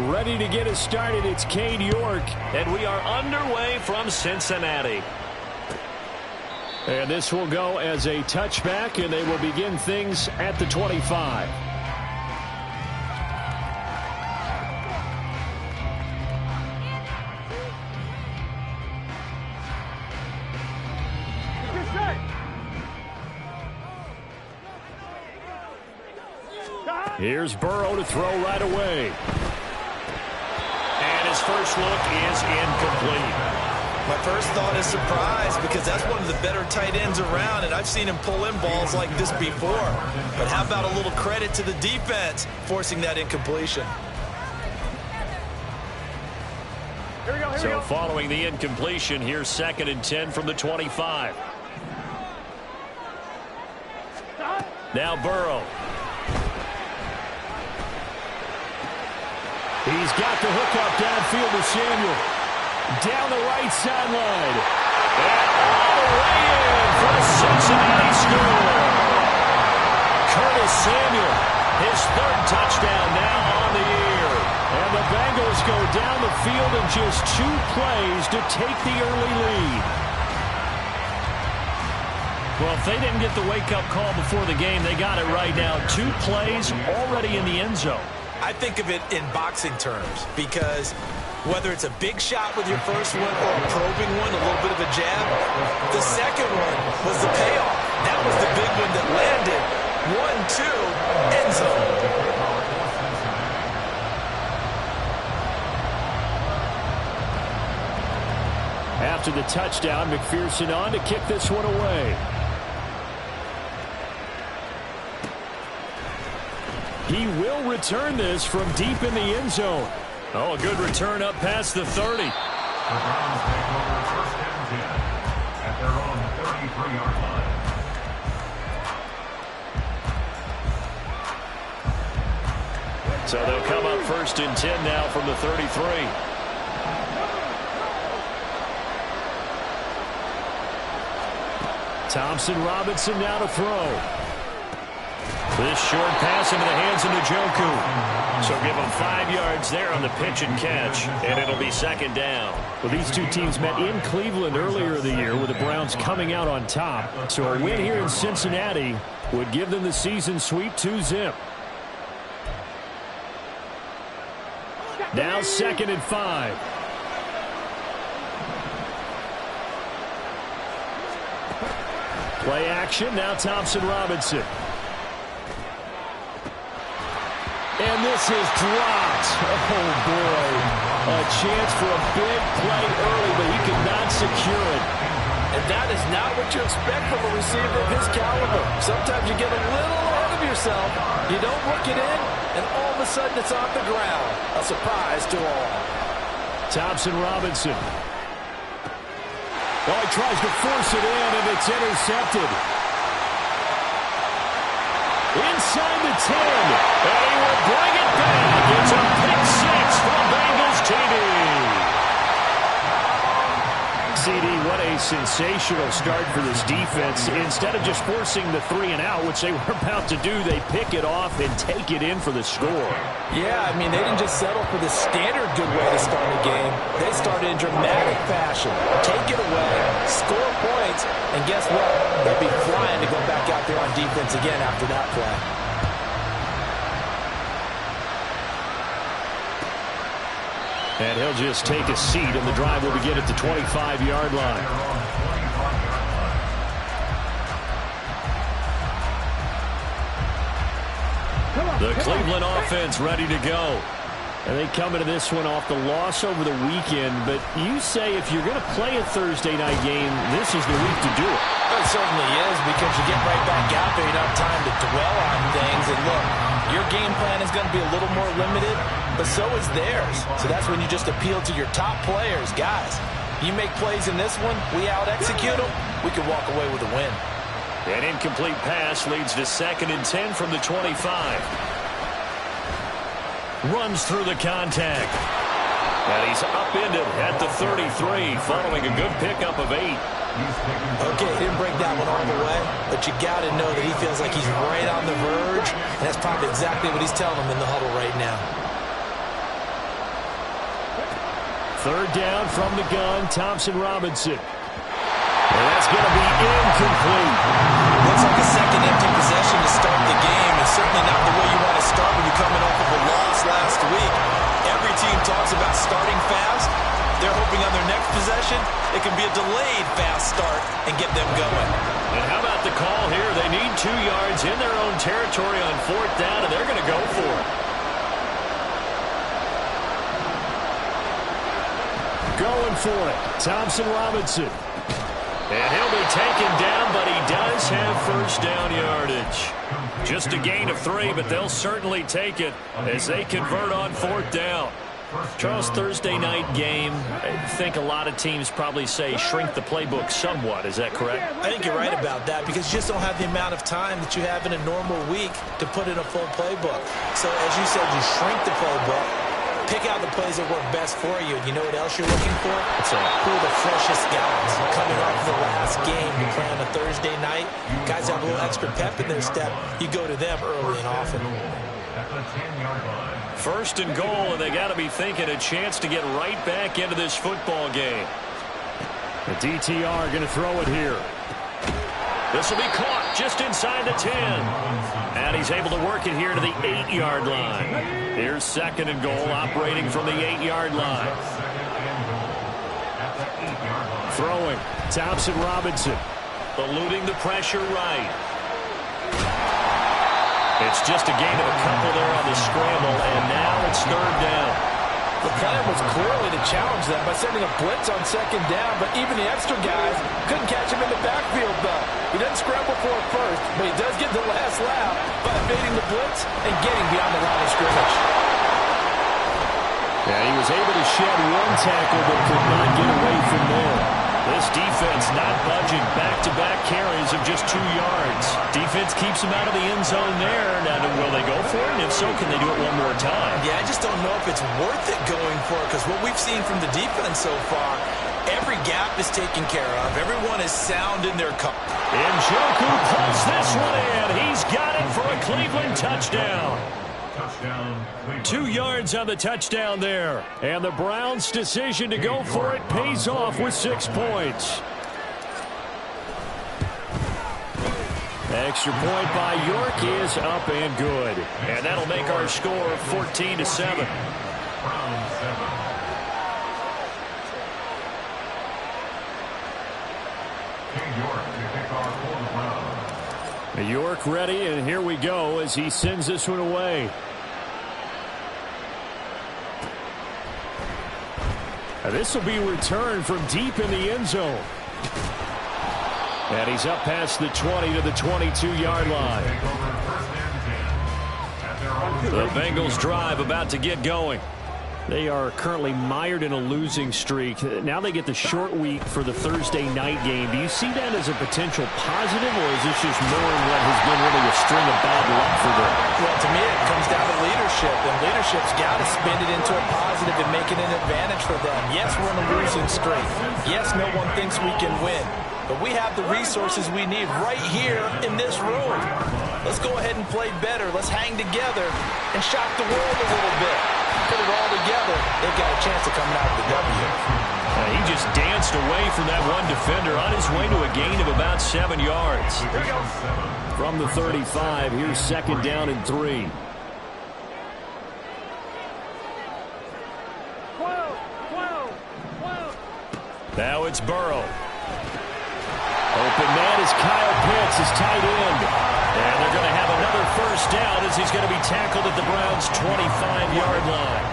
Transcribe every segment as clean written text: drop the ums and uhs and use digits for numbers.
Ready to get us started, it's Cade York. And we are underway from Cincinnati. And this will go as a touchback, and they will begin things at the 25. Here's Burrow to throw right away. And his first look is incomplete. My first thought is surprise because that's one of the better tight ends around, and I've seen him pull in balls like this before. But how about a little credit to the defense forcing that incompletion? So following the incompletion, here's 2nd and 10 from the 25. Now Burrow. He's got the hook up downfield to Samuel. Down the right sideline. And all the way in for the Cincinnati score. Curtis Samuel, his 3rd touchdown now on the year. And the Bengals go down the field in just 2 plays to take the early lead. Well, if they didn't get the wake-up call before the game, they got it right now. 2 plays already in the end zone. I think of it in boxing terms because whether it's a big shot with your first one or a probing one, a little bit of a jab, the second one was the payoff. That was the big one that landed. 1-2, end zone. After the touchdown, McPherson on to kick this one away. He will return this from deep in the end zone. Oh, a good return up past the 30. The Browns take over 1st and 10 at their own 33-yard line. So they'll come up 1st and 10 now from the 33. Thompson Robinson now to throw. This short pass into the hands of Njoku. So give them 5 yards there on the pitch and catch, and it'll be 2nd down. Well, these 2 teams met in Cleveland earlier in the year with the Browns coming out on top. So a win here in Cincinnati would give them the season sweep 2-zip. Now 2nd and 5. Play action, now Thompson Robinson. And this is dropped. Oh, boy. A chance for a big play early, but he could not secure it. And that is not what you expect from a receiver of his caliber. Sometimes you get a little ahead of yourself. You don't look it in, and all of a sudden it's on the ground. A surprise to all. Thompson Robinson. Oh, he tries to force it in, and it's intercepted. Inside the 10. And he will bring it back. It's a pick 6 from Bengals TV. CD, what a sensational start for this defense. Instead of just forcing the 3 and out, which they were about to do, they pick it off and take it in for the score. Yeah, I mean, they didn't just settle for the standard good way to start a game. They started in dramatic fashion. Take it away, score points, and guess what? They'll be flying to go back out there on defense again after that play. And he'll just take a seat, and the drive will begin at the 25-yard line. The Cleveland offense ready to go. And they come into this one off the loss over the weekend, but you say if you're going to play a Thursday night game, this is the week to do it. It certainly is, because you get right back out there. You don't have time to dwell on things. And look, your game plan is going to be a little more limited, but so is theirs. So that's when you just appeal to your top players. Guys, you make plays in this one, we out-execute them, we can walk away with a win. An incomplete pass leads to 2nd and 10 from the 25. Runs through the contact. And he's upended at the 33 following a good pickup of 8. Okay, he didn't break that one all the way, but you got to know that he feels like he's right on the verge, and that's probably exactly what he's telling them in the huddle right now. Third down from the gun, Thompson-Robinson. And that's going to be incomplete. Looks like a second empty possession to start the game, and certainly not the way you want to start when you're coming off of a loss last week. Every team talks about starting fast. They're hoping on their next possession, it can be a delayed fast start and get them going. And how about the call here? They need 2 yards in their own territory on 4th down, and they're going to go for it. Going for it, Thompson-Robinson. And he'll be taken down, but he does have first down yardage. Just a gain of 3, but they'll certainly take it as they convert on 4th down. Charles, Thursday night game, I think a lot of teams probably say shrink the playbook somewhat. Is that correct? I think you're right about that because you just don't have the amount of time that you have in a normal week to put in a full playbook. So as you said, you shrink the playbook, pick out the plays that work best for you. And you know what else you're looking for? Who are the freshest guys coming off the last game you play on a Thursday night? Guys have a little extra pep in their step. You go to them early and often. First and goal, and they got to be thinking a chance to get right back into this football game. The DTR going to throw it here. This will be caught just inside the 10. And he's able to work it here to the 8-yard line. Here's second and goal, operating from the 8-yard line. Throwing, Thompson-Robinson. Eluding the pressure right. It's just a gain of a couple there on the scramble, and now it's 3rd down. The plan was clearly to challenge them by sending a blitz on 2nd down, but even the extra guys couldn't catch him in the backfield, though. He doesn't scramble for it first, but he does get the last lap by evading the blitz and getting beyond the line of scrimmage. Yeah, he was able to shed 1 tackle, but could not get away from there. This defense not budging. Back-to-back carries of just 2 yards. Defense keeps him out of the end zone there. Now, will they go for it? And if so, can they do it one more time? Yeah, I just don't know if it's worth it going for it because what we've seen from the defense so far, every gap is taken care of. Everyone is sound in their cover. Njoku pulls this one in. He's got it for a Cleveland touchdown. 2 yards on the touchdown there. And the Browns' decision to go for it pays off with 6 points. Extra point by York is up and good. And that'll make our score 14-7. York ready, and here we go as he sends this one away. This will be returned from deep in the end zone. And he's up past the 20 to the 22-yard line. The Bengals drive about to get going. They are currently mired in a losing streak. Now they get the short week for the Thursday night game. Do you see that as a potential positive, or is this just more in what has been really a string of bad luck for them? Well, to me, it comes down to leadership, and leadership's got to spin it into a positive and make it an advantage for them. Yes, we're in a losing streak. Yes, no one thinks we can win. But we have the resources we need right here in this room. Let's go ahead and play better. Let's hang together and shock the world a little bit. Put it all together, they've got a chance of coming out with the W. He just danced away from that one defender on his way to a gain of about 7 yards. From the 35, here's second down and 3. Now it's Burrow. Open man is Kyle Pitts, his tight end. And they're going to have another first down as he's going to be tackled at the Browns' 25-yard line.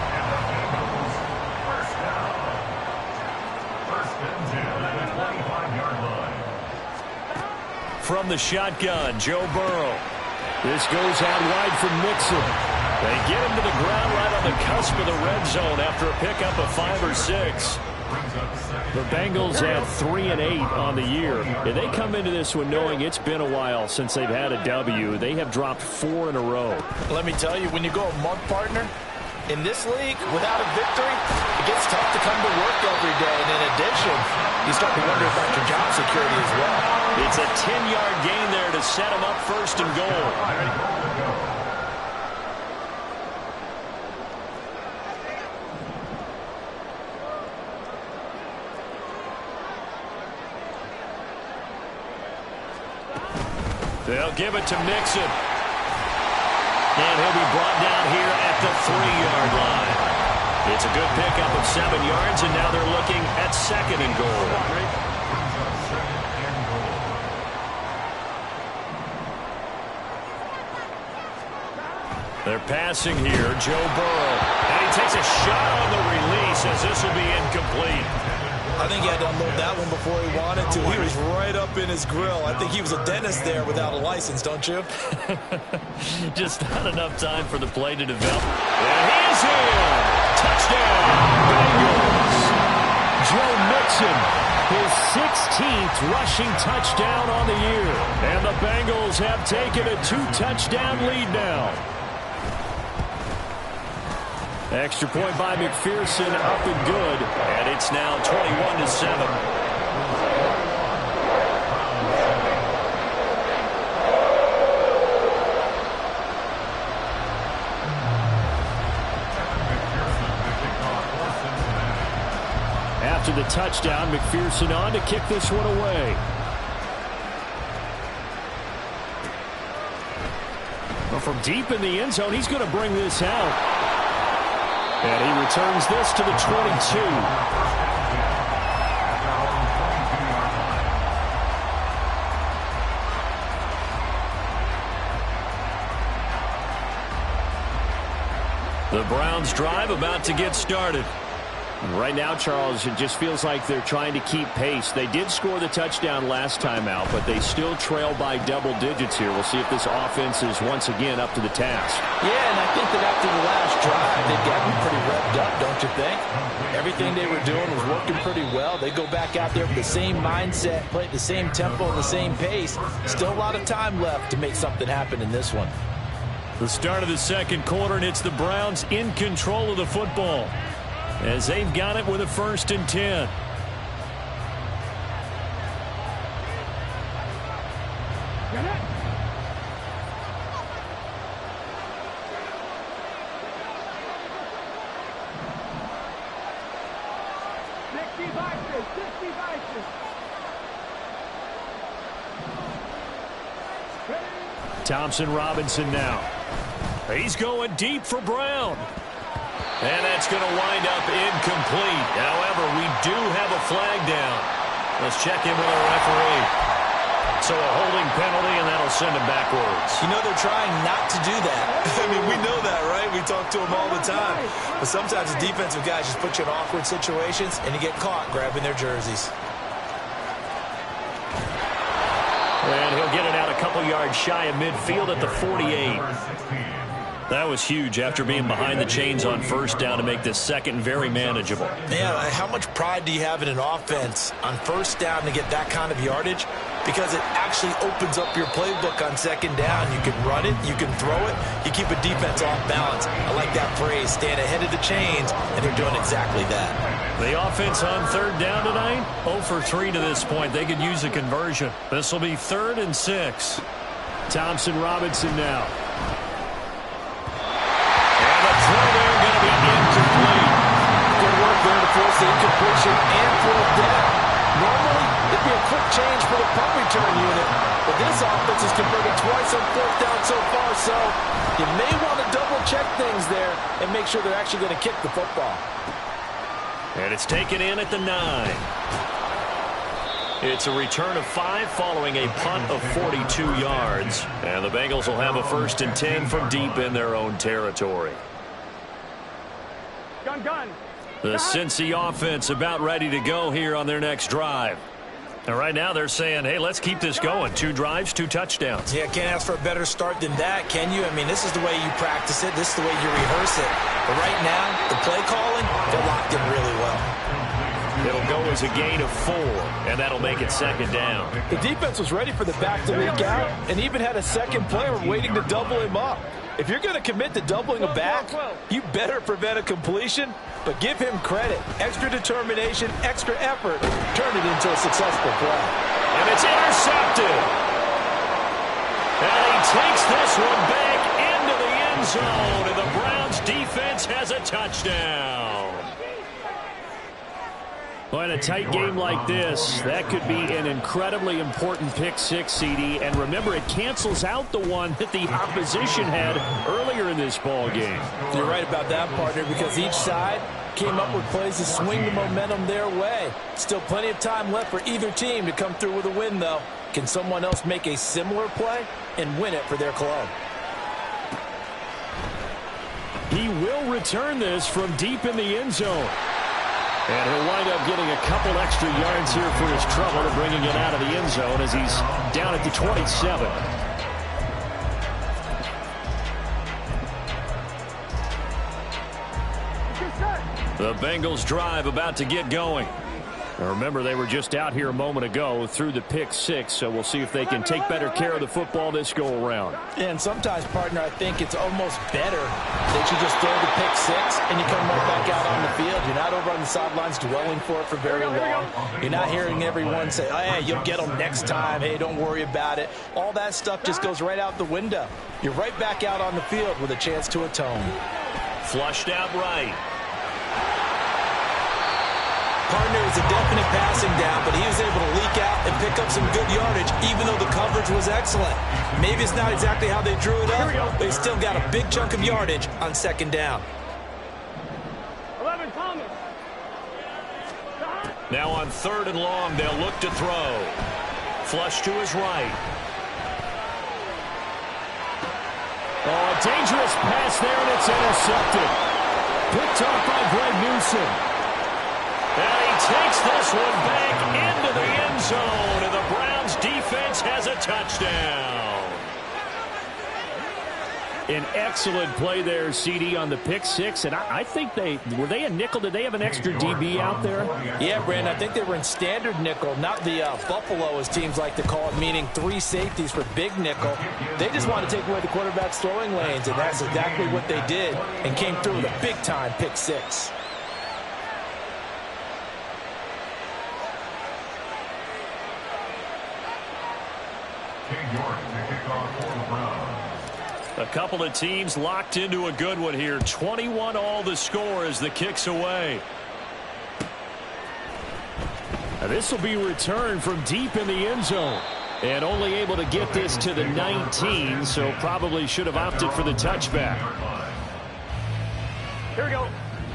From the shotgun, Joe Burrow. This goes out wide from Mixon. They get him to the ground right on the cusp of the red zone after a pickup of 5 or 6. The Bengals at 3-8 on the year. And they come into this one knowing it's been a while since they've had a W. They have dropped 4 in a row. Let me tell you, when you go a month partner, in this league, without a victory, it gets tough to come to work every day. And in addition, you start to wonder about your job security as well. It's a 10-yard gain there to set him up first and goal. They'll give it to Mixon. And he'll be brought down here at the 3-yard line. It's a good pickup of 7 yards, and now they're looking at 2nd and goal. They're passing here, Joe Burrow. And he takes a shot on the release as this will be incomplete. I think he had to unload that one before he wanted to. He was right up in his grill. I think he was a dentist there without a license, don't you? Just not enough time for the play to develop. And he's in. Touchdown, Bengals. Joe Mixon, his 16th rushing touchdown on the year. And the Bengals have taken a 2-touchdown lead now. Extra point by McPherson, up and good. And it's now 21-7. After the touchdown, McPherson on to kick this one away. Well, from deep in the end zone, he's going to bring this out. And he returns this to the 22. The Browns drive about to get started. Right now, Charles, it just feels like they're trying to keep pace. They did score the touchdown last time out, but they still trail by double digits here. We'll see if this offense is once again up to the task. Yeah, and I think that after the last drive, they've gotten pretty revved up, don't you think? Everything they were doing was working pretty well. They go back out there with the same mindset, play at the same tempo and the same pace. Still a lot of time left to make something happen in this one. The start of the second quarter, and it's the Browns in control of the football, as they've got it with a 1st and 10. Thompson Robinson now. He's going deep for Brown. And that's going to wind up incomplete. However, we do have a flag down. Let's check in with our referee. So a holding penalty, and that'll send him backwards. You know, they're trying not to do that. I mean, we know that, right? We talk to them all the time. But sometimes the defensive guys just put you in awkward situations, and you get caught grabbing their jerseys. And he'll get it out a couple yards shy of midfield at the 48. That was huge after being behind the chains on 1st down to make this second very manageable. Yeah, how much pride do you have in an offense on 1st down to get that kind of yardage? Because it actually opens up your playbook on 2nd down. You can run it, you can throw it, you keep a defense off balance. I like that phrase, stand ahead of the chains, and they're doing exactly that. The offense on 3rd down tonight, 0 for 3 to this point. They could use a conversion. This will be 3rd and 6. Thompson Robinson now. Throw there going to be incomplete. Good work there to force the incompletion and 4th down. Normally, it'd be a quick change for the punt return unit, but this offense has converted twice on 4th down so far, so you may want to double-check things there and make sure they're actually going to kick the football. And it's taken in at the 9. It's a return of 5 following a punt of 42 yards. And the Bengals will have a 1st and 10 from deep in their own territory. The Cincy offense about ready to go here on their next drive. And right now they're saying, hey, let's keep this going. 2 drives, 2 touchdowns. Yeah, can't ask for a better start than that, can you? I mean, this is the way you practice it. This is the way you rehearse it. But right now, the play calling, they're locked in really well. It'll go as a gain of 4, and that'll make it 2nd down. The defense was ready for the back to leak out and even had a second player waiting to double him up. If you're going to commit to doubling a back, you better prevent a completion, but give him credit. Extra determination, extra effort, turn it into a successful play. And it's intercepted. And he takes this one back into the end zone, and the Browns defense has a touchdown. Well, in a tight game like this, that could be an incredibly important pick six, CD. And remember, it cancels out the one that the opposition had earlier in this ball game. You're right about that, partner, because each side came up with plays to swing the momentum their way. Still plenty of time left for either team to come through with a win, though. Can someone else make a similar play and win it for their club? He will return this from deep in the end zone. And he'll wind up getting a couple extra yards here for his trouble and bringing it out of the end zone as he's down at the 27. The Bengals drive about to get going. Now remember, they were just out here a moment ago through the pick six, so we'll see if they can take better care of the football this go-around. And sometimes, partner, I think it's almost better that you just throw the pick six and you come right back out on the field. You're not over on the sidelines dwelling for it for very long. You're not hearing everyone say, oh, hey, you'll get them next time. Hey, don't worry about it. All that stuff just goes right out the window. You're right back out on the field with a chance to atone. Flushed out right. Partner was a definite passing down, but he was able to leak out and pick up some good yardage, even though the coverage was excellent. Maybe it's not exactly how they drew it up, but he still got a big chunk of yardage on second down. 11, Thomas. Now on third and long, they'll look to throw. Flush to his right. Oh, a dangerous pass there, and it's intercepted. Picked off by Greg Newsom. And he takes this one back into the end zone, and the Browns defense has a touchdown. An excellent play there, CD, on the pick six. And I think were they a nickel? Did they have an extra DB out there? Yeah, Brandon, I think they were in standard nickel, not the Buffalo, as teams like to call it, meaning three safeties for big nickel. They just want to take away the quarterback's throwing lanes, and that's exactly what they did and came through with a big-time pick six. A couple of teams locked into a good one here. 21 all the score as the kick's away. Now this will be returned from deep in the end zone. And only able to get this to the 19, so probably should have opted for the touchback. Here we go.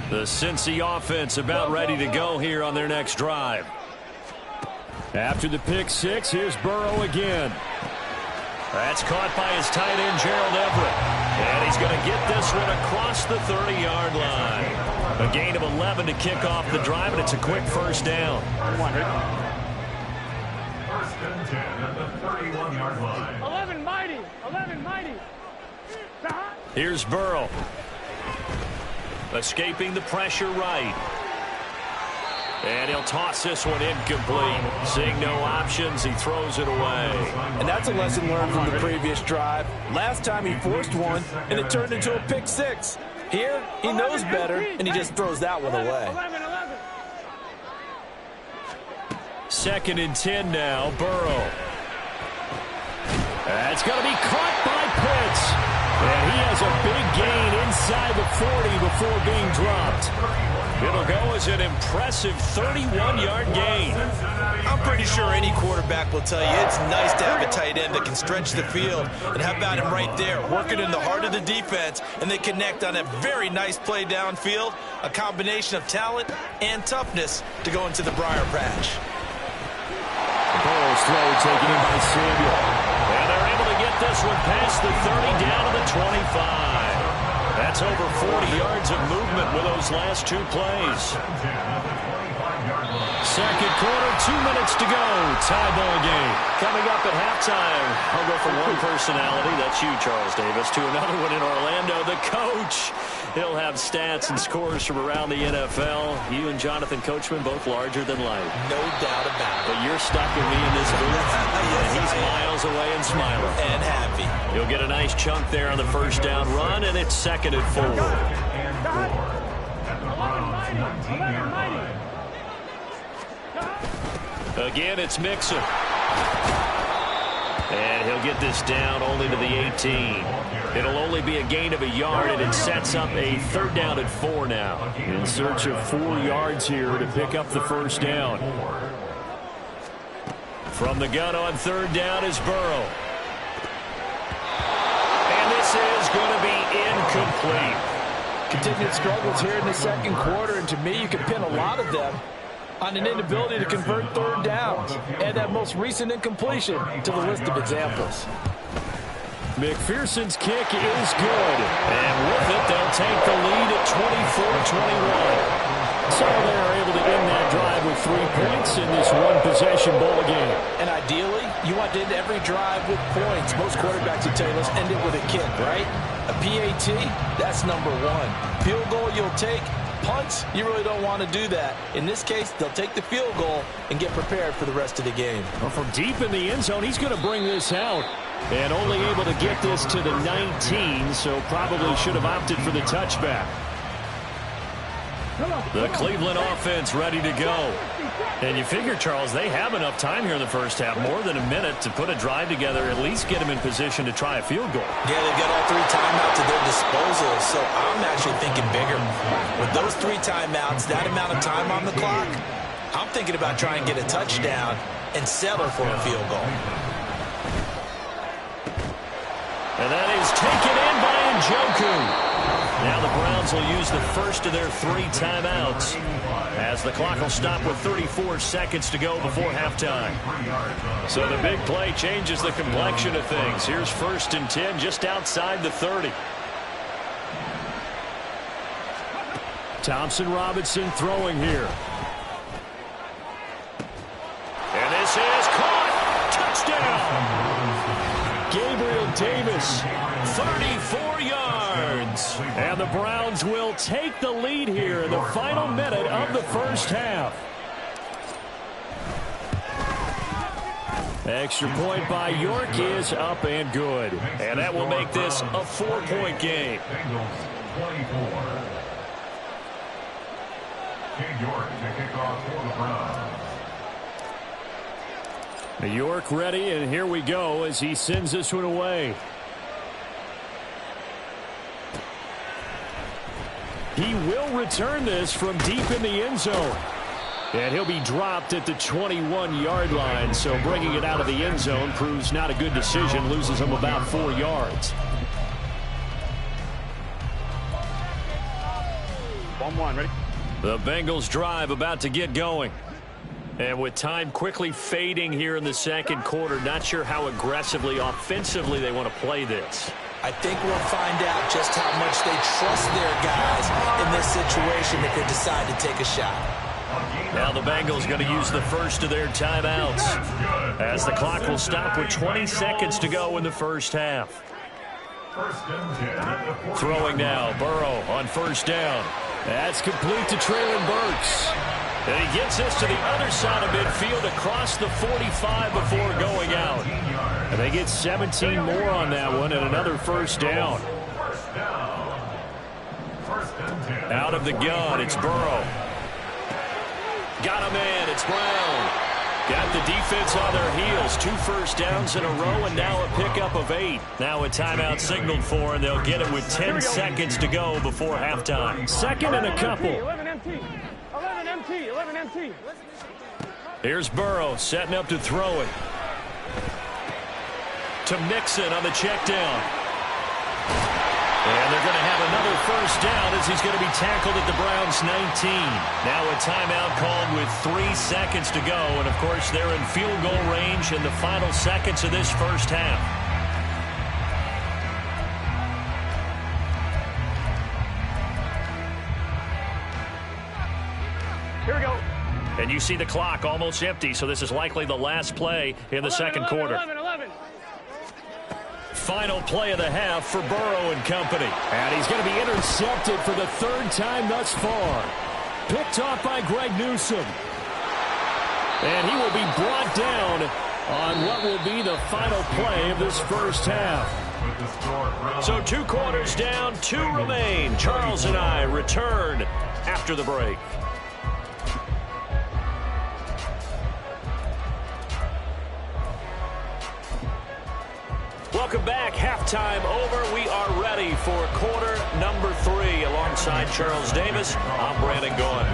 The Cincy offense about ready to go here on their next drive. After the pick six, here's Burrow again. That's caught by his tight end, Gerald Everett. And he's going to get this one across the 30-yard line. A gain of 11 to kick off the drive, and it's a quick first down. First and 10 at the 31-yard line. 11 mighty. 11 mighty. Here's Burrow. Escaping the pressure right. And he'll toss this one incomplete. Seeing no options, he throws it away. And that's a lesson learned from the previous drive. Last time he forced one, and it turned into a pick six. Here, he knows better, and he just throws that one away. 11. Second and 10 now, Burrow. That's going to be caught by Pitts. And he has a big gain inside the 40 before being dropped. It'll go as an impressive 31-yard gain. I'm pretty sure any quarterback will tell you it's nice to have a tight end that can stretch the field. And how about him right there, working in the heart of the defense, and they connect on a very nice play downfield, a combination of talent and toughness to go into the briar patch. Burrow's throw taken in by Samuel. And they're able to get this one past the 30 down to the 25. That's over 40 yards of movement with those last two plays. Second quarter, 2 minutes to go. Tie ball game. Coming up at halftime, I'll go from one personality, that's you, Charles Davis, to another one in Orlando, the coach. He'll have stats and scores from around the NFL. You and Jonathan Coachman, both larger than life. No doubt about it. But you're stuck with me in this booth, and he's miles away and smiling. And happy. You'll get a nice chunk there on the first down run, and it's second and 4. 11 mighty. 11 mighty. Again, it's Mixon. And he'll get this down only to the 18. It'll only be a gain of a yard, and it sets up a 3rd down and 4 now. In search of 4 yards here to pick up the first down. From the gun on 3rd down is Burrow. And this is going to be incomplete. Continued struggles here in the second quarter, and to me, you can pin a lot of them on an inability to convert 3rd downs. Add that most recent incompletion to the list of examples. McPherson's kick is good. And with it, they'll take the lead at 24-21. So they're able to end that drive with 3 points in this one-possession ball game. And ideally, you want to end every drive with points. Most quarterbacks would tell you, let's end it with a kick, right? A PAT, that's number 1. Field goal you'll take. Punts, you really don't want to do that. In this case, they'll take the field goal and get prepared for the rest of the game. Well, from deep in the end zone, he's going to bring this out. And only able to get this to the 19, so probably should have opted for the touchback. The Cleveland offense ready to go. And you figure, Charles, they have enough time here in the first half, more than a minute, to put a drive together, at least get them in position to try a field goal. Yeah, they've got all 3 timeouts at their disposal, so I'm actually thinking bigger. With those 3 timeouts, that amount of time on the clock, I'm thinking about trying to get a touchdown and settle for a field goal. And that is taken in by Njoku. Now the Browns will use the first of their 3 timeouts as the clock will stop with 34 seconds to go before halftime. So the big play changes the complexion of things. Here's 1st and 10 just outside the 30. Thompson Robinson throwing here. And this is caught. Touchdown. Gabriel Davis. 34 yards. And the Browns will take the lead here in the final minute of the first half. Extra point by York is up and good. And that will make this a 4-point game. York to kick off for the Browns. New York ready, and here we go as he sends this one away. He will return this from deep in the end zone. And he'll be dropped at the 21-yard line, so bringing it out of the end zone proves not a good decision, loses him about 4 yards. 1-1, ready? The Bengals drive about to get going. And with time quickly fading here in the second quarter, not sure how aggressively, offensively they want to play this. I think we'll find out just how much they trust their guys in this situation if they decide to take a shot. Now the Bengals going to use the first of their timeouts as the clock will stop with 20 seconds to go in the first half. Throwing now, Burrow on 1st down. That's complete to Traylon Burks. And he gets this to the other side of midfield across the 45 before going out. And they get 17 more on that one and another 1st down. Out of the gun, it's Burrow. Got a man, it's Brown. Got the defense on their heels. 2 first downs in a row and now a pickup of 8. Now a timeout signaled for, and they'll get it with 10 seconds to go before halftime. 2nd and a couple. 11 MT. 11 MT. 11 MT. Here's Burrow setting up to throw it. To Mixon on the check down. And they're going to have another 1st down as he's going to be tackled at the Browns' 19. Now a timeout called with 3 seconds to go. And, of course, they're in field goal range in the final seconds of this first half. Here we go. And you see the clock almost empty, so this is likely the last play in the second quarter. 11. Final play of the half for Burrow and company. And he's going to be intercepted for the 3rd time thus far. Picked off by Greg Newsome. And he will be brought down on what will be the final play of this first half. So 2 quarters down, 2 remain. Charles and I return after the break. Welcome back. Halftime over. We are ready for quarter number 3. Alongside Charles Davis, I'm Brandon Gaughan.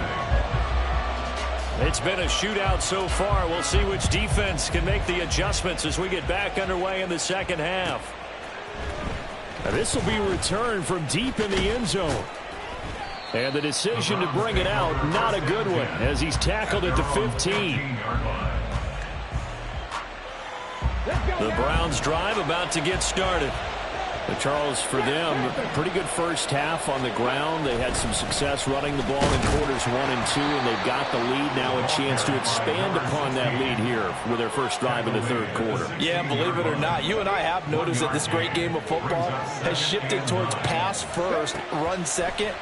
It's been a shootout so far. We'll see which defense can make the adjustments as we get back underway in the second half. Now this will be returned from deep in the end zone. And the decision to bring it out, not a good one, as he's tackled at the 15. The Browns drive about to get started. But Charles, for them, pretty good first half on the ground. They had some success running the ball in quarters 1 and 2, and they've got the lead now, a chance to expand upon that lead here with their first drive in the third quarter. Yeah, believe it or not, you and I have noticed that this great game of football has shifted towards pass first, run second.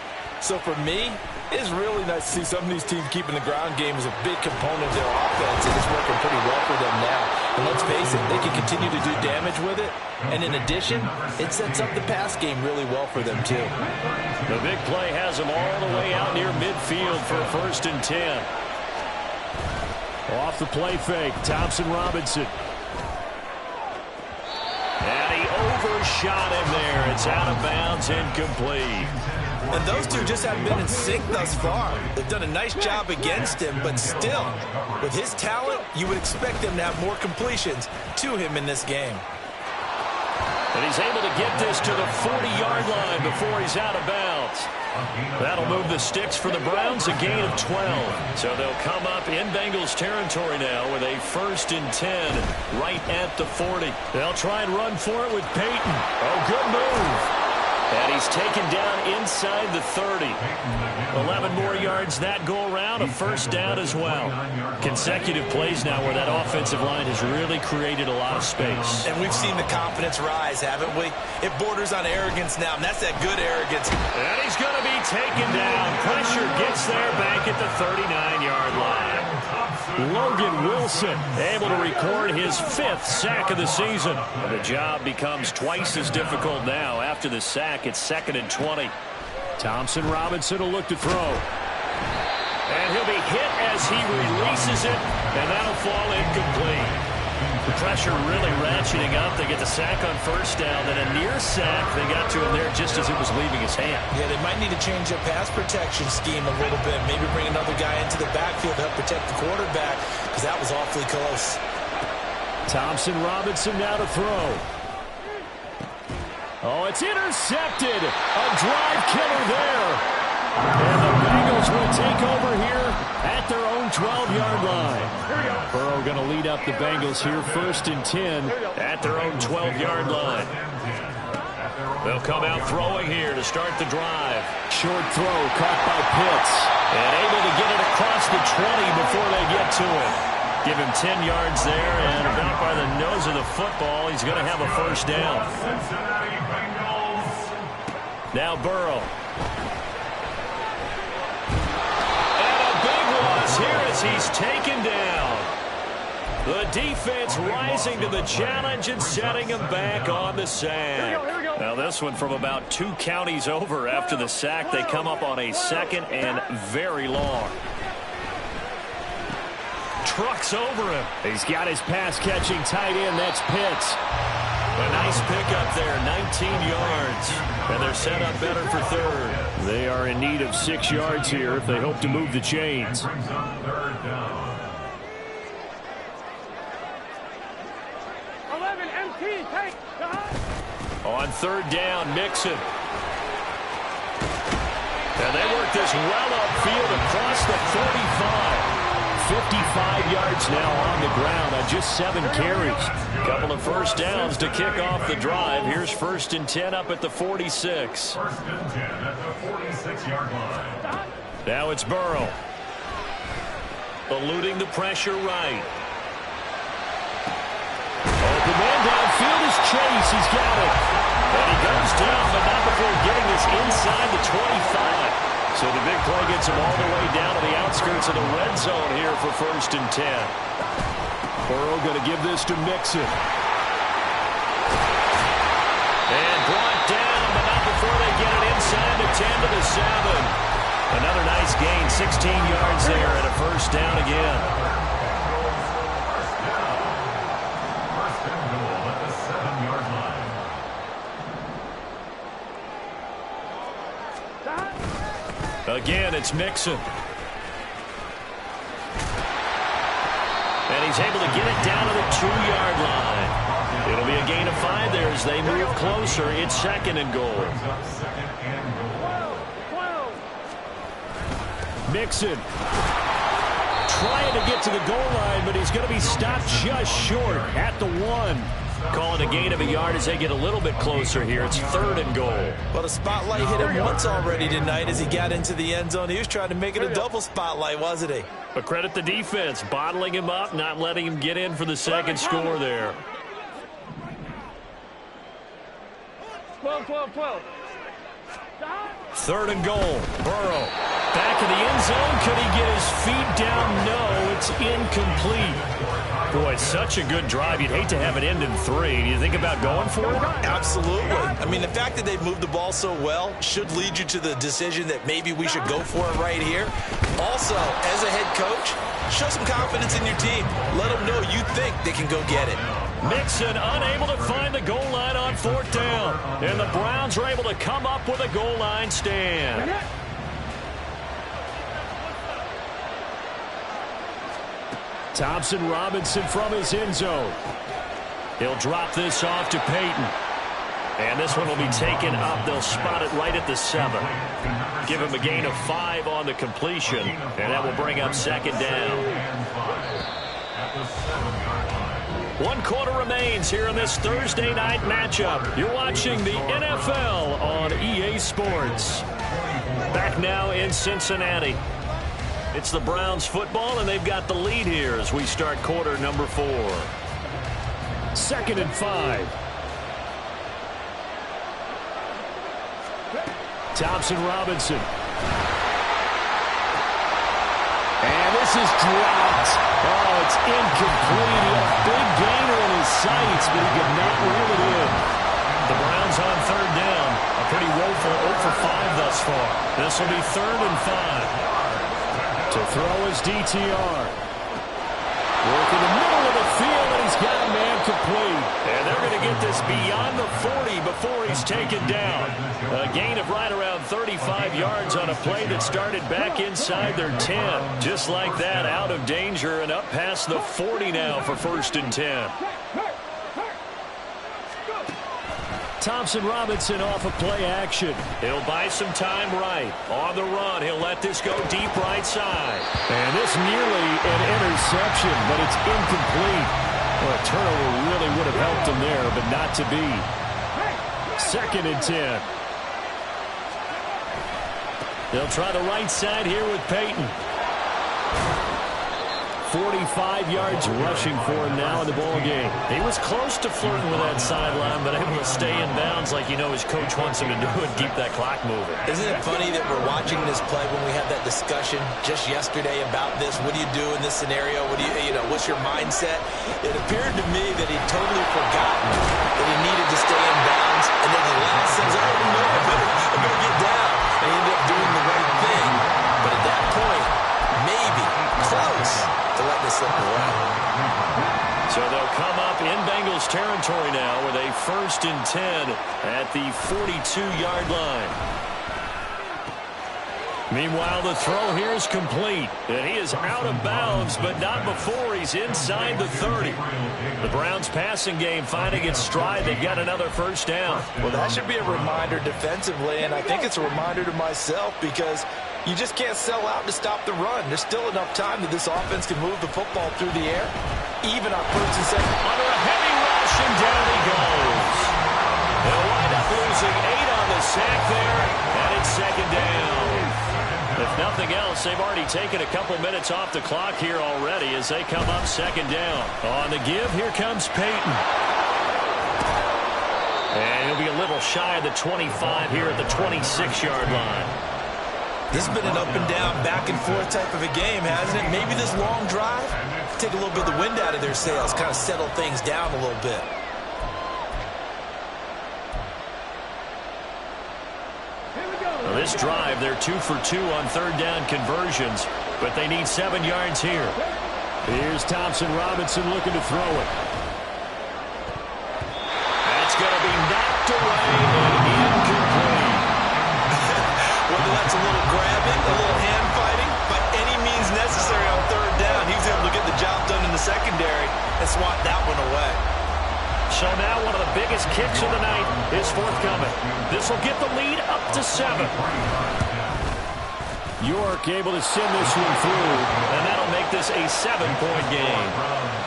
So for me, it's really nice to see some of these teams keeping the ground game as a big component of their offense, and it's working pretty well for them now. And let's face it, they can continue to do damage with it. And in addition, it sets up the pass game really well for them, too. The big play has them all the way out near midfield for a 1st and 10. Off the play fake, Thompson Robinson. And he overshot him there. It's out of bounds, incomplete. And those two just haven't been in sync thus far. They've done a nice job against him, but still, with his talent, you would expect them to have more completions to him in this game. And he's able to get this to the 40-yard line before he's out of bounds. That'll move the sticks for the Browns, a gain of 12. So they'll come up in Bengals territory now with a 1st and 10 right at the 40. They'll try and run for it with Peyton. Oh, good move. And he's taken down inside the 30. 11 more yards that go around, a 1st down as well. Consecutive plays now where that offensive line has really created a lot of space. And we've seen the confidence rise, haven't we? It borders on arrogance now, and that's that good arrogance. And he's going to be taken down. Pressure gets there back at the 39-yard line. Logan Wilson able to record his 5th sack of the season. And the job becomes twice as difficult now after the sack. It's 2nd and 20. Thompson Robinson will look to throw. And he'll be hit as he releases it, and that'll fall incomplete. The pressure really ratcheting up. They get the sack on 1st down, then a near sack. They got to him there just as it was leaving his hand. Yeah, they might need to change their pass protection scheme a little bit. Maybe bring another guy into the backfield to help protect the quarterback, because that was awfully close. Thompson Robinson now to throw. Oh, it's intercepted. A drive killer there. And the Bengals will take over here at their own 12-yard line. Burrow going to lead up the Bengals here, 1st and 10 at their own 12-yard line. They'll come out throwing here to start the drive. Short throw caught by Pitts. And able to get it across the 20 before they get to it. Give him 10 yards there, and about by the nose of the football, he's going to have a 1st down. Now Burrow. Here as he's taken down. The defense rising to the challenge and setting him back on the sack. Now this one from about 2 counties over after the sack. They come up on a 2nd and very long. Trucks over him. He's got his pass-catching tight end. That's Pitts. A nice pickup there, 19 yards. And they're set up better for 3rd. They are in need of 6 yards here if they hope to move the chains. 11 MT, take the high. On 3rd down, Mixon. And they work this well upfield across the 45. 55 yards now on the ground on just 7 carries. Couple of 1st downs to kick off the drive. Here's 1st and 10 up at the 46. 1st and 10 at the 46-yard line. Now it's Burrow. Eluding the pressure right. Open man downfield is Chase. He's got it. And he goes down, but not before getting this inside the 25. So the big play gets him all the way down to the outskirts of the red zone here for 1st and 10. Burrow going to give this to Mixon. And brought down, but not before they get it inside the 10 to the 7. Another nice gain, 16 yards there, and a 1st down again. First and goal at the 7-yard line. it's Mixon. And he's able to get it down to the 2-yard line. It'll be a gain of 5 there as they move closer. It's second and goal. Mixon trying to get to the goal line, but he's going to be stopped just short at the 1. Calling a gain of a yard as they get a little bit closer here. It's third and goal. Well, the spotlight hit him once already tonight as he got into the end zone. He was trying to make it a double spotlight, wasn't he? But credit the defense, bottling him up, not letting him get in for the second score there. 12. Third and goal. Burrow back in the end zone. Could he get his feet down? No, it's incomplete. Boy, such a good drive. You'd hate to have it end in 3. Do you think about going for it? Absolutely. I mean, the fact that they've moved the ball so well should lead you to the decision that maybe we should go for it right here. Also, as a head coach, show some confidence in your team. Let them know you think they can go get it. Mixon unable to find the goal line on 4th down. And the Browns are able to come up with a goal line stand. Thompson Robinson from his end zone. He'll drop this off to Peyton. And this one will be taken up. They'll spot it right at the 7. Give him a gain of 5 on the completion. And that will bring up second down. 1 quarter remains here in this Thursday night matchup. You're watching the NFL on EA Sports. Back now in Cincinnati. It's the Browns football, and they've got the lead here as we start quarter number 4. 2nd and 5. Thompson Robinson. And this is dropped. Oh, it's incomplete. He had a big gainer in his sights, but he could not reel it in. The Browns on 3rd down. A pretty woeful 0 for 5 thus far. This will be 3rd and 5. To throw his DTR. Work in the middle of the field, and he's got a man complete. And they're going to get this beyond the 40 before he's taken down. A gain of right around 35 yards on a play that started back inside their 10. Just like that, out of danger and up past the 40 now for 1st and 10. Thompson Robinson off of play action. He'll buy some time right. On the run, he'll let this go deep right side. And this nearly an interception, but it's incomplete. Well, a turnover really would have helped him there, but not to be. 2nd and 10. They'll try the right side here with Peyton. 45 yards rushing for him now in the ball game. He was close to flirting with that sideline, but able to stay in bounds like you know his coach wants him to do and keep that clock moving. Isn't it funny that we're watching this play when we had that discussion just yesterday about this? What do you do in this scenario? What do you know, what's your mindset? It appeared to me that he'd totally forgotten that he needed to stay in bounds, and then the last says, oh, no, I better get down. And he ended up doing the right thing. But at that point, maybe, close to letting it slip away. So they'll come up in Bengals territory now with a 1st and 10 at the 42-yard line. Meanwhile, the throw here is complete. And he is out of bounds, but not before he's inside the 30. The Browns passing game finding its stride. They've got another 1st down. Well, that should be a reminder defensively, and I think it's a reminder to myself because you just can't sell out to stop the run. There's still enough time that this offense can move the football through the air, even on 1st and 2nd. Under a heavy rush, and down he goes. They'll wind up losing 8 on the sack there, and it's 2nd down. If nothing else, they've already taken a couple minutes off the clock here already as they come up 2nd down. On the give, here comes Peyton. And he'll be a little shy of the 25 here at the 26-yard line. This has been an up and down, back and forth type of a game, hasn't it? Maybe this long drive, take a little bit of the wind out of their sails, kind of settle things down a little bit. Well, this drive, they're 2 for 2 on 3rd down conversions, but they need 7 yards here. Here's Thompson Robinson looking to throw it. That's going to be knocked away and incomplete. Whether that's a little grabbing, a little hand to swat that one away. So now one of the biggest kicks of the night is forthcoming. This will get the lead up to 7. York able to send this one through. And that'll make this a 7-point game.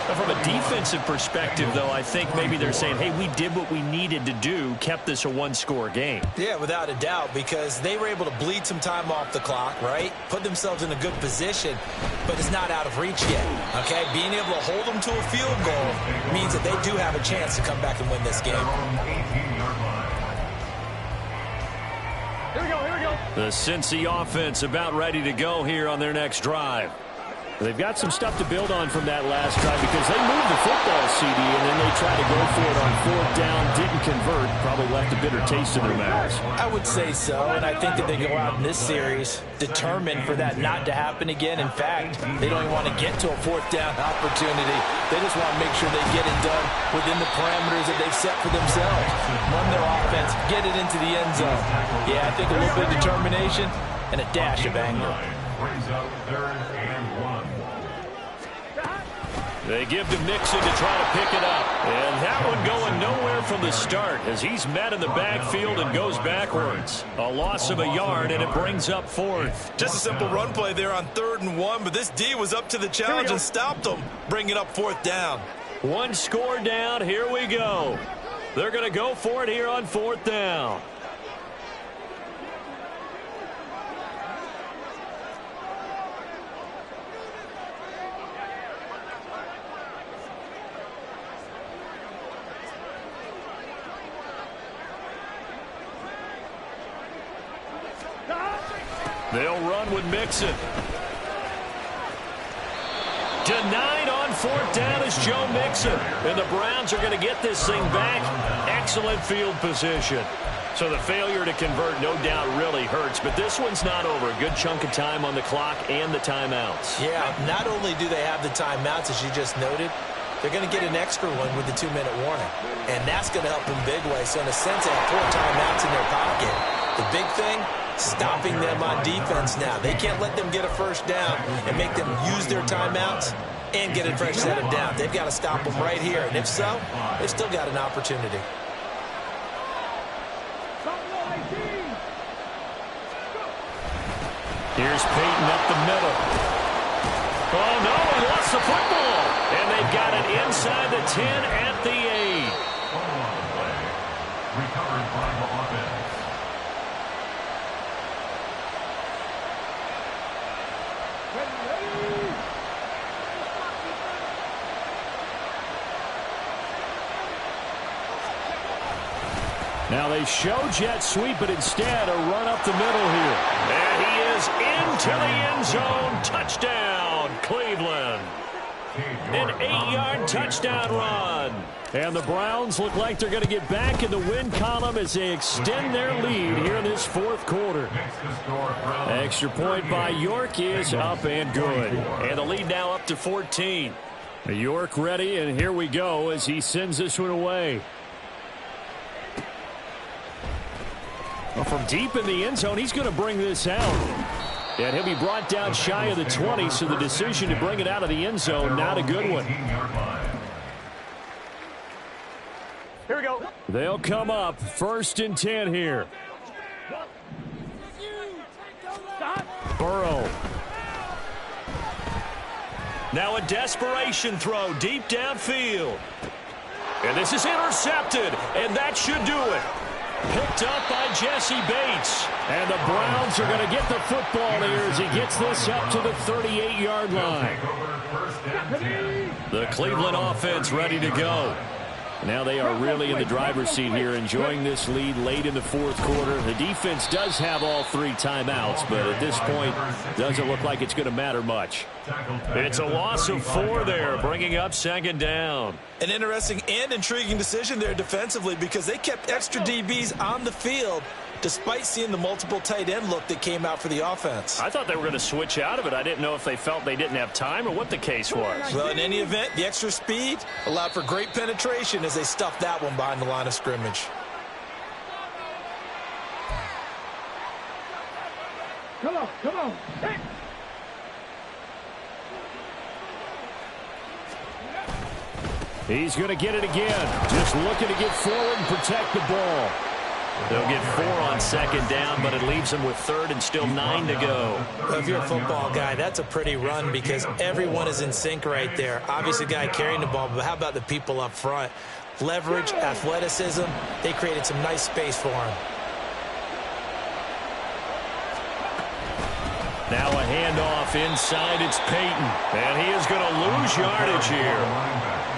Now, from a defensive perspective, though, I think maybe they're saying, hey, we did what we needed to do, kept this a one-score game. Yeah, without a doubt, because they were able to bleed some time off the clock, right? Put themselves in a good position, but it's not out of reach yet, okay? Being able to hold them to a field goal means that they do have a chance to come back and win this game. Here we go, here we go. The Cincy offense about ready to go here on their next drive. They've got some stuff to build on from that last drive because they moved the football, CD, and then they tried to go for it on 4th down, didn't convert, probably left a bitter taste in their mouths. I would say so, and I think that they go out in this series determined for that not to happen again. In fact, they don't even want to get to a 4th down opportunity. They just want to make sure they get it done within the parameters that they've set for themselves. Run their offense, get it into the end zone. Yeah, I think a little bit of determination and a dash of anger. They give to Mixon to try to pick it up. And that one going nowhere from the start as he's met in the backfield and goes backwards. A loss of a yard, and it brings up 4th. Just a simple run play there on 3rd and 1, but this D was up to the challenge and stopped them, bringing up 4th down. One score down. Here we go. They're going to go for it here on 4th down. They'll run with Mixon. Denied on 4th down is Joe Mixon. And the Browns are going to get this thing back. Excellent field position. So the failure to convert no doubt really hurts. But this one's not over. A good chunk of time on the clock and the timeouts. Yeah, not only do they have the timeouts, as you just noted, they're going to get an extra one with the 2-minute warning. And that's going to help them big way. So in a sense, they have 4 timeouts in their pocket. The big thing, stopping them on defense now. They can't let them get a 1st down and make them use their timeouts and get a fresh set of down. They've got to stop them right here. And if so, they've still got an opportunity. Here's Peyton up the middle. Oh, no, he lost the football. And they've got it inside the 10 at the 8. Recovered by the offense. Now they show jet sweep, but instead a run up the middle here. And he is into the end zone. Touchdown, Cleveland. An 8-yard touchdown run. And the Browns look like they're going to get back in the win column as they extend their lead here in this 4th quarter. Extra point by York is up and good. And the lead now up to 14. York ready, and here we go as he sends this one away. Well, from deep in the end zone, he's going to bring this out. And he'll be brought down shy of the 20, so the decision to bring it out of the end zone, not a good one. Here we go. They'll come up 1st and 10 here. Burrow. Now a desperation throw deep downfield. And this is intercepted, and that should do it. Picked up by Jesse Bates. And the Browns are going to get the football here as he gets this up to the 38-yard line. The Cleveland offense ready to go. Now they are really in the driver's seat here, enjoying this lead late in the 4th quarter. The defense does have all 3 timeouts, but at this point, doesn't look like it's going to matter much. It's a loss of 4 there, bringing up 2nd down. An interesting and intriguing decision there defensively because they kept extra DBs on the field despite seeing the multiple tight end look that came out for the offense. I thought they were going to switch out of it. I didn't know if they felt they didn't have time or what the case was. Well, in any event, the extra speed allowed for great penetration as they stuffed that one behind the line of scrimmage. Come on, come on. Hey. He's going to get it again. Just looking to get forward and protect the ball. They'll get 4 on second down, but it leaves them with third and still 9 to go. Well, if you're a football guy, that's a pretty run because everyone is in sync right there. Obviously, the guy carrying the ball, but how about the people up front? Leverage, athleticism, they created some nice space for him. Now a handoff inside. It's Peyton. And he is going to lose yardage here.